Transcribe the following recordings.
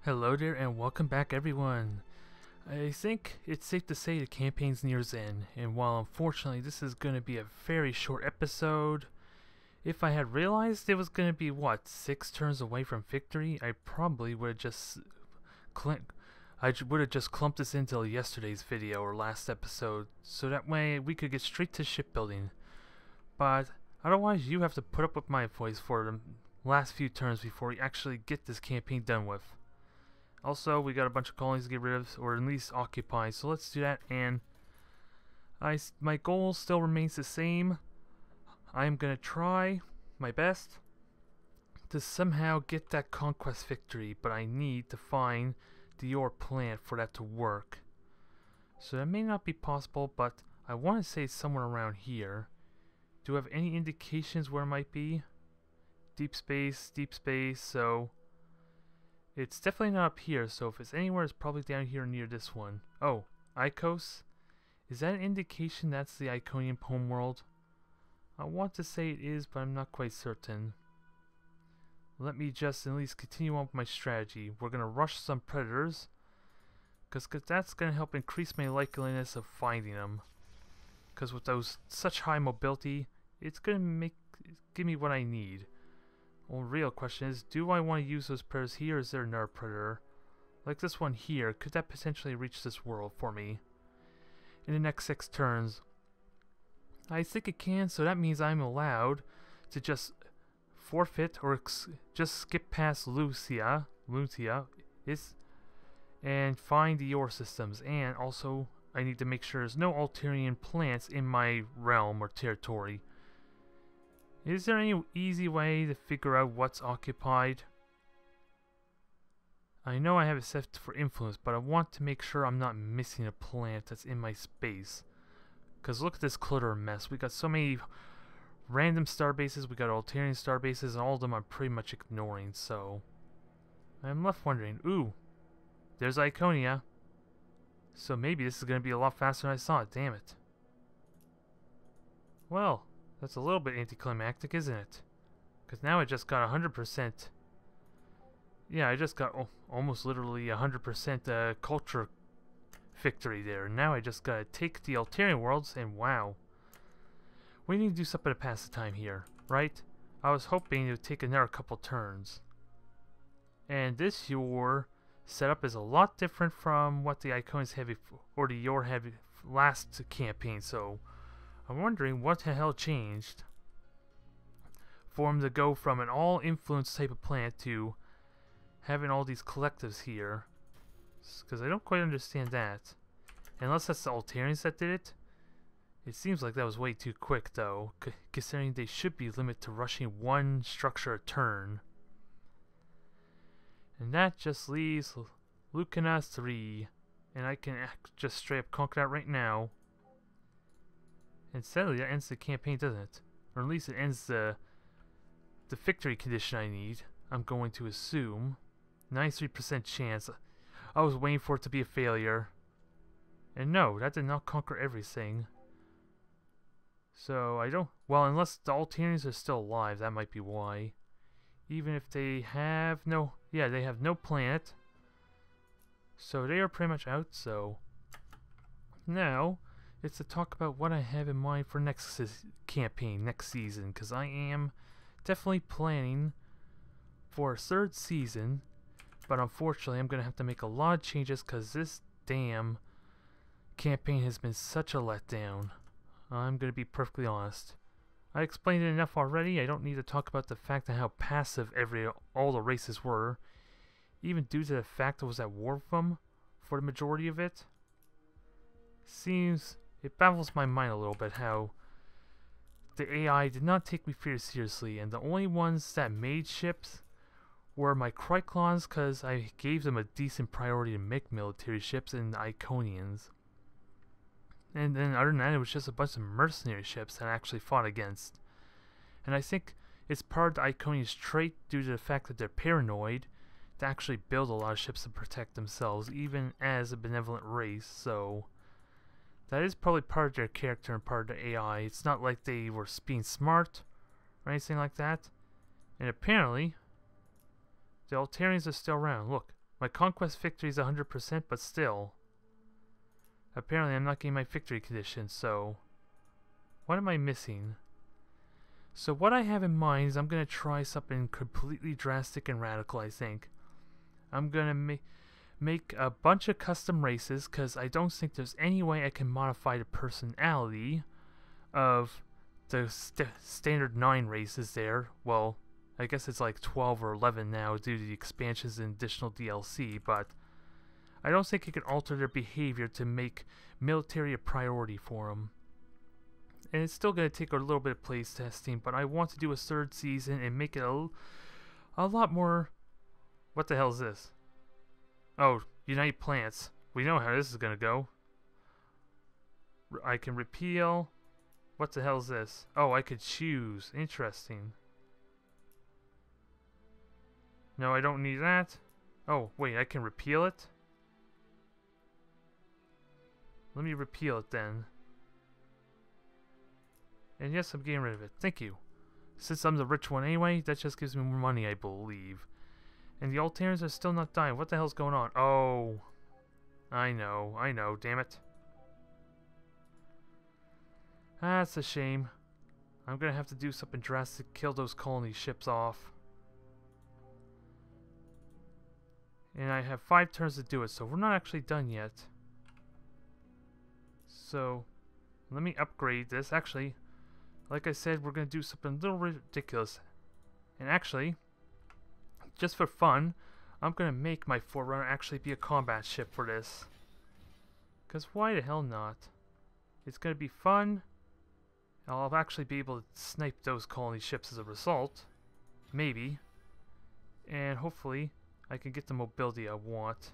Hello there and welcome back everyone. I think it's safe to say the campaign's near its end, and while unfortunately this is going to be a very short episode, if I had realized it was going to be 6 turns away from victory, I probably would have just clumped this into yesterday's video or last episode, so that way we could get straight to shipbuilding. But otherwise you have to put up with my voice for the last few turns before we actually get this campaign done with. Also, we got a bunch of colonies to get rid of, or at least occupy, so let's do that. And my goal still remains the same. I am going to try my best to somehow get that Conquest victory, but I need to find the ore plant for that to work. So that may not be possible, but I want to say it's somewhere around here. Do I have any indications where it might be? Deep space, so... it's definitely not up here, so if it's anywhere, it's probably down here near this one. Oh, Icos? Is that an indication that's the Iconian homeworld? I want to say it is, but I'm not quite certain. Let me just at least continue on with my strategy. We're going to rush some predators, because that's going to help increase my likeliness of finding them. Because with those such high mobility, it's going to give me what I need. Well, the real question is, do I want to use those predators here, or is there another predator? Like this one here, could that potentially reach this world for me in the next 6 turns? I think it can, so that means I'm allowed to just forfeit or just skip past Lucia and find the ore systems. And also, I need to make sure there's no Altarian plants in my realm or territory. Is there any easy way to figure out what's occupied? I know I have it set for influence, but I want to make sure I'm not missing a plant that's in my space. Because look at this clutter mess. We got so many random star bases, we got Altarian star bases, and all of them I'm pretty much ignoring, so... I'm left wondering, ooh, there's Iconia. So maybe this is going to be a lot faster than I thought, damn it. Well... that's a little bit anticlimactic, isn't it? Because now I just got 100%. Yeah, I just got almost literally 100% culture victory there. Now I just gotta take the Altarian worlds, and wow. We need to do something to pass the time here, right? I was hoping it would take another couple turns. And this your setup is a lot different from what the Iconians had or the Yor had last campaign, so... I'm wondering what the hell changed for him to go from an all-influence type of plant to having all these collectives here. Because I don't quite understand that. Unless that's the Altarians that did it. It seems like that was way too quick though, considering they should be limited to rushing one structure a turn. And that just leaves Lucana 3. And I can just straight up conquer that right now. And sadly, that ends the campaign, doesn't it? Or at least it ends the victory condition I need. I'm going to assume 93% chance. I was waiting for it to be a failure. And no, that did not conquer everything. So I don't... well, unless the Altarians are still alive, that might be why. Even if they have no... yeah, they have no planet. So they are pretty much out, so... now... it's to talk about what I have in mind for next campaign, next season, because I am definitely planning for a 3rd season, but unfortunately I'm going to have to make a lot of changes because this damn campaign has been such a letdown. I'm going to be perfectly honest. I explained it enough already. I don't need to talk about the fact of how passive all the races were, even due to the fact I was at war with them for the majority of it. Seems... it baffles my mind a little bit how the AI did not take me very seriously, and the only ones that made ships were my Kryklons, because I gave them a decent priority to make military ships, and the Iconians. And then other than that, it was just a bunch of mercenary ships that I actually fought against. And I think it's part of the Iconians' trait, due to the fact that they're paranoid, to actually build a lot of ships to protect themselves, even as a benevolent race, so... that is probably part of their character and part of the AI. It's not like they were being smart or anything like that. And apparently, the Altarians are still around. Look, My Conquest victory is 100%, but still. Apparently I'm not getting my victory condition, so... What am I missing? So what I have in mind is I'm going to try something completely drastic and radical, I think. I'm going to make a bunch of custom races, because I don't think there's any way I can modify the personality of the standard 9 races there. Well, I guess it's like 12 or 11 now due to the expansions and additional DLC, but I don't think you can alter their behavior to make military a priority for them. And it's still going to take a little bit of place testing, but I want to do a 3rd season and make it a lot more... What the hell is this? Oh, Unite Plants. We know how this is going to go. I can repeal. What the hell is this? Oh, I could choose. Interesting. No, I don't need that. Oh, wait, I can repeal it? Let me repeal it then. And yes, I'm getting rid of it. Thank you. Since I'm the rich one anyway, that just gives me more money, I believe. And the Altarians are still not dying. What the hell's going on? Oh. I know, damn it. That's a shame. I'm gonna have to do something drastic, kill those colony ships off. And I have 5 turns to do it, so we're not actually done yet. So, let me upgrade this. Actually, like I said, we're going to do something a little ridiculous. And actually, just for fun, I'm going to make my Forerunner actually be a combat ship for this. Because why the hell not? It's going to be fun. I'll actually be able to snipe those colony ships as a result. Maybe. And hopefully, I can get the mobility I want.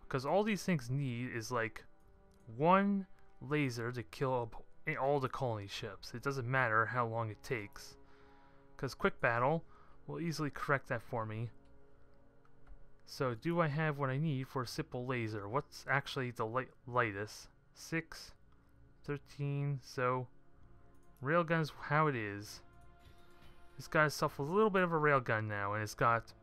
Because all these things need is like 1 laser to kill all the colony ships. It doesn't matter how long it takes. Because quick battle will easily correct that for me. So do I have what I need for a simple laser? What's actually the lightest? 6, 13, so railgun's how it is. It's got itself a little bit of a railgun now, and it's got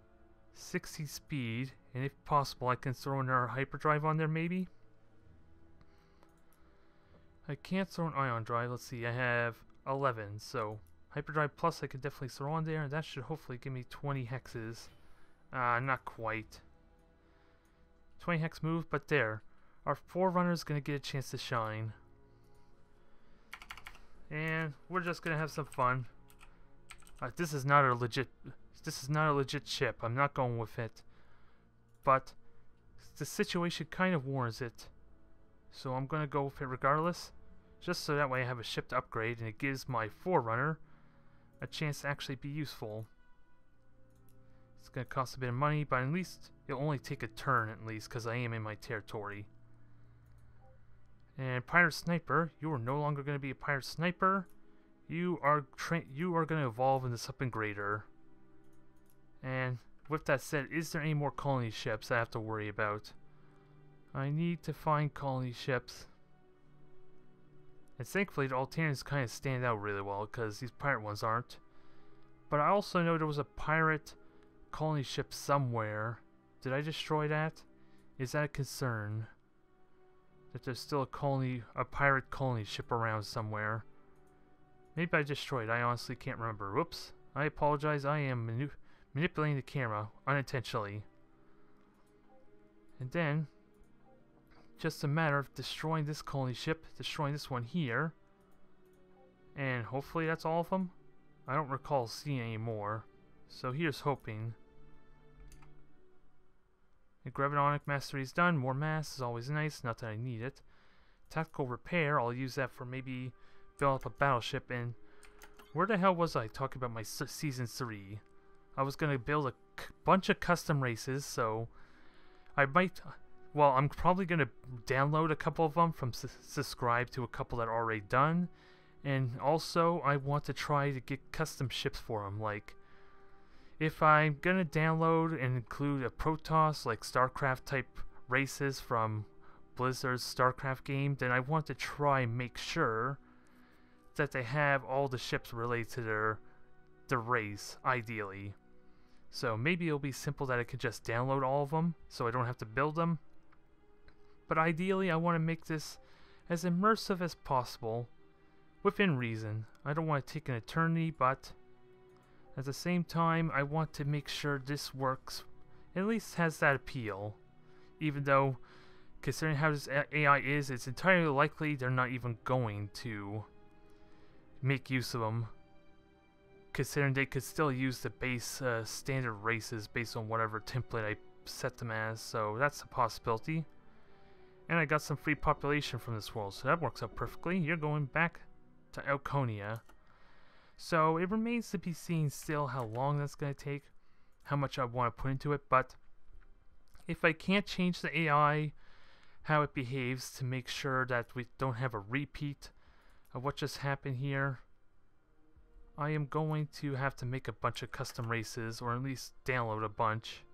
60 speed, and if possible I can throw in our hyperdrive on there maybe? I can't throw an ion drive. Let's see, I have 11, so hyperdrive plus I could definitely throw on there, and that should hopefully give me 20 hexes. Not quite. 20 hex move, but there. Our Forerunner's gonna get a chance to shine. And we're just gonna have some fun. This is not a legit ship. I'm not going with it. But the situation kind of warrants it. So I'm gonna go with it regardless. Just so that way I have a ship to upgrade, and it gives my Forerunner a chance to actually be useful. It's going to cost a bit of money, but at least it'll only take a turn at least, because I am in my territory. And Pirate Sniper, you are no longer going to be a Pirate Sniper. You are going to evolve into something greater. And with that said, is there any more colony ships I have to worry about? I need to find colony ships. And thankfully the Altarians kind of stand out really well, because these pirate ones aren't. But I also know there was a pirate colony ship somewhere. Did I destroy that? Is that a concern? That there's still a pirate colony ship around somewhere. Maybe I destroyed it. I honestly can't remember. Whoops. I apologize. I am manipulating the camera unintentionally. And then, just a matter of destroying this colony ship, destroying this one here. And hopefully that's all of them. I don't recall seeing any more. So here's hoping. The Gravitronic Mastery is done. More mass is always nice. Not that I need it. Tactical repair. I'll use that for maybe build up a battleship. And where the hell was I talking about my Season 3? I was going to build a bunch of custom races. So I might... Well, I'm probably going to download a couple of them from subscribe to a couple that are already done. And also, I want to try to get custom ships for them. Like, if I'm going to download and include a Protoss, like StarCraft type races from Blizzard's StarCraft game, then I want to try and make sure that they have all the ships related to their race, ideally. So maybe it'll be simple that I could just download all of them so I don't have to build them. But ideally I want to make this as immersive as possible, within reason. I don't want to take an eternity, but at the same time I want to make sure this works, at least has that appeal. Even though, considering how this AI is, it's entirely likely they're not even going to make use of them, considering they could still use the base standard races based on whatever template I set them as, so that's a possibility. And I got some free population from this world, so that works out perfectly. You're going back to Alconia. So it remains to be seen still how long that's going to take, how much I want to put into it, but if I can't change the AI, how it behaves to make sure that we don't have a repeat of what just happened here, I am going to have to make a bunch of custom races, or at least download a bunch.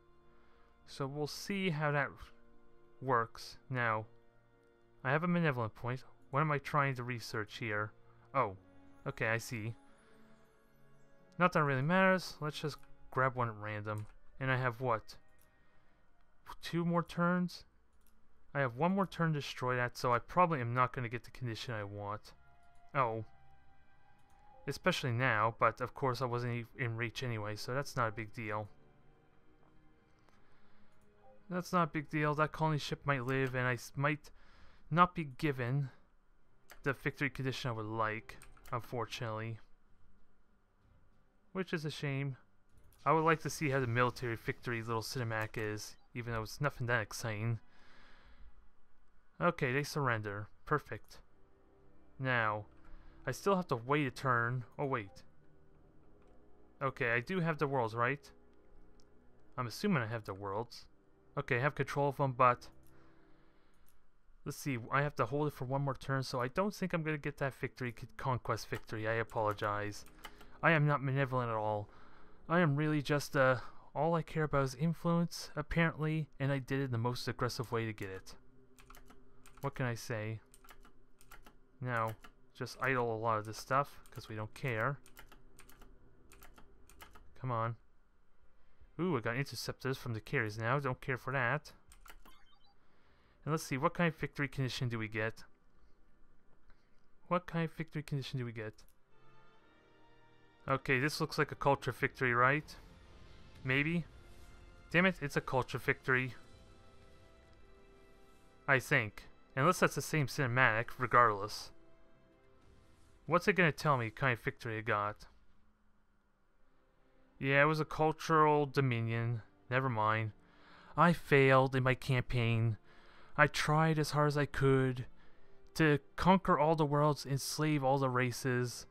So we'll see how that works. Now, I have a benevolent point. What am I trying to research here? Oh, okay, I see. Not that it really matters. Let's just grab one at random. And I have what? 2 more turns? I have 1 more turn to destroy that, so I probably am not going to get the condition I want. Oh. Especially now, but of course I wasn't in reach anyway, so that's not a big deal. That's not a big deal. That colony ship might live, and I might not be given the victory condition I would like, unfortunately. Which is a shame. I would like to see how the military victory little cinematic is, even though it's nothing that exciting. Okay, they surrender. Perfect. Now, I still have to wait a turn. Oh, wait. Okay, I do have the worlds, right? I'm assuming I have the worlds. Okay, I have control of them, but let's see. I have to hold it for 1 more turn, so I don't think I'm going to get that victory, Conquest victory. I apologize. I am not benevolent at all. I am really just, all I care about is influence, apparently, and I did it the most aggressive way to get it. What can I say? Now, just idle a lot of this stuff, because we don't care. Come on. Ooh, I got interceptors from the carriers now. Don't care for that. And let's see, what kind of victory condition do we get? What kind of victory condition do we get? Okay, this looks like a culture victory, right? Maybe? Damn it, it's a culture victory. I think. Unless that's the same cinematic, regardless. What's it gonna tell me kind of victory I got? Yeah, it was a cultural dominion. Never mind. I failed in my campaign. I tried as hard as I could to conquer all the worlds, enslave all the races,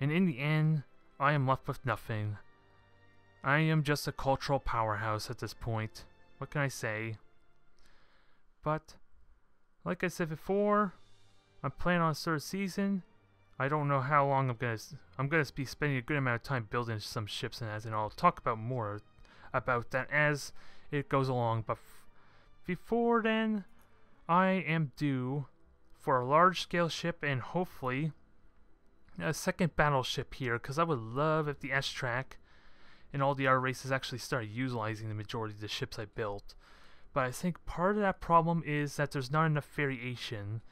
and in the end, I am left with nothing. I am just a cultural powerhouse at this point. What can I say? But, like I said before, I'm planning on a 3rd season. I don't know how long I'm gonna be spending a good amount of time building some ships and that, and I'll talk about more about that as it goes along. But before then, I am due for a large-scale ship and hopefully a 2nd battleship here, because I would love if the Eztrak and all the other races actually started utilizing the majority of the ships I built. But I think part of that problem is that there's not enough variation.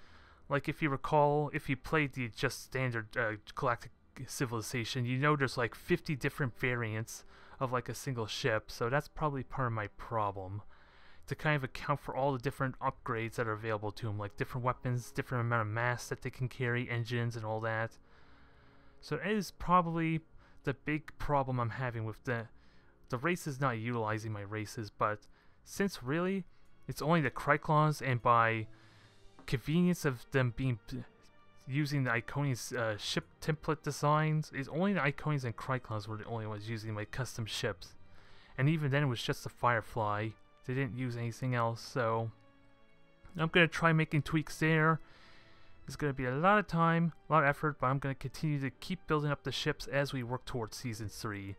Like, if you recall, if you played the just standard Galactic civilization, you know there's like 50 different variants of like a single ship, so that's probably part of my problem. To kind of account for all the different upgrades that are available to them, like different weapons, different amount of mass that they can carry, engines, and all that. So it is probably the big problem I'm having with the races not utilizing my races, but since really it's only the Kryklons, and by convenience of them being using the Iconians ship template designs, is only the Iconians and Kryklons were the only ones using my custom ships, and even then it was just the Firefly. They didn't use anything else, so I'm gonna try making tweaks there. It's going to be a lot of time, a lot of effort, but I'm going to continue to keep building up the ships as we work towards Season 3.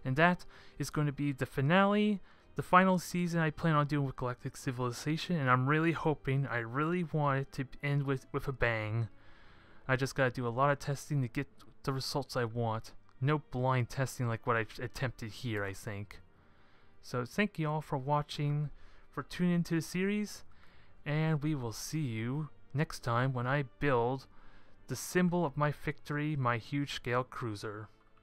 And that is going to be the finale, the final season I plan on doing with Galactic Civilization, and I'm really hoping, I really want it to end with a bang. I just got to do a lot of testing to get the results I want. No blind testing like what I attempted here, I think. So thank you all for watching, for tuning into the series, and we will see you next time when I build the symbol of my victory, my huge scale cruiser.